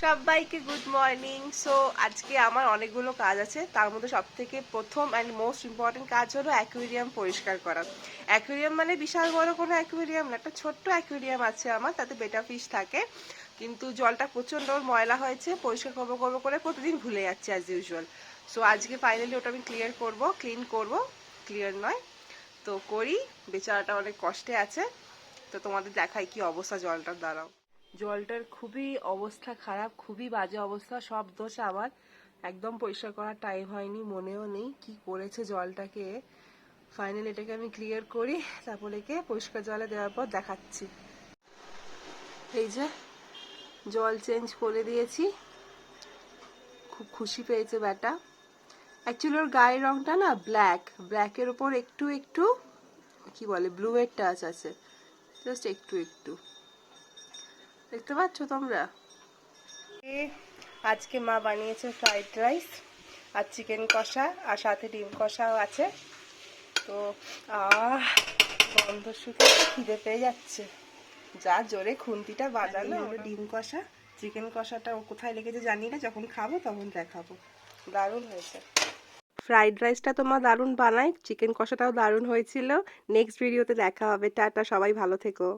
সবাইকে good morning. So আজকে আমার অনেকগুলো কাজ আছে, তার মধ্যে সবথেকে প্রথম অ্যান্ড মোস্ট ইম্পর্টেন্ট কাজ হলো অ্যাকুয়ারিয়াম পরিষ্কার করা। অ্যাকুয়ারিয়াম মানে বিশাল বড় কোনো অ্যাকুয়ারিয়াম না, একটা ছোট্ট অ্যাকুয়ারিয়াম আছে আমার, তাতে বেটা ফিশ থাকে। কিন্তু জলটা প্রচণ্ড ময়লা হয়েছে, পরিষ্কার করবো করবো করে প্রতিদিন ভুলে যাচ্ছে অ্যাজ ইউজুয়াল। সো আজকে ফাইনালি ওটা আমি ক্লিন করবো, ক্লিয়ার নয় তো করি। বেচারাটা অনেক কষ্টে আছে, তো তোমাদের দেখাই কি অবস্থা জলটার। দ্বারাও জলটার খুবই অবস্থা খারাপ, খুবই বাজে অবস্থা, সব দোষ আমার। একদম পরিষ্কার করার টাইম হয়নি, মনেও নেই কি করেছে জলটাকে। ফাইনালি এটাকে আমি ক্লিয়ার করি, তারপরে একে পরিষ্কার জলে দেওয়ার পর দেখাচ্ছি। এই যে জল চেঞ্জ করে দিয়েছি, খুব খুশি পেয়েছে ব্যাটা। অ্যাকচুয়ালি ওর গায়ের রংটা না ব্ল্যাকের ওপর একটু একটু কি বলে ব্লু এর টাচ আছে, জাস্ট একটু একটু, দেখতে পাচ্ছ তোমরা। আজকে মা বানিয়েছে ফ্রাইড রাইস আর চিকেন কষা, আর সাথে ডিম কষাও আছে। তো গন্ধ শুকে খিদে পেয়ে যাচ্ছে, যা জোরে খুন্তিটা বাজালো। ডিম কষা, চিকেন কষাটা ও কোথায় লেগেছে জানি না, যখন খাবো তখন দেখাবো। দারুণ হয়েছে। ফ্রাইড রাইসটা তো মা দারুণ বানায়, চিকেন কষাটাও দারুণ হয়েছিল। নেক্সট ভিডিওতে দেখা হবে। টাটা, সবাই ভালো থেকো।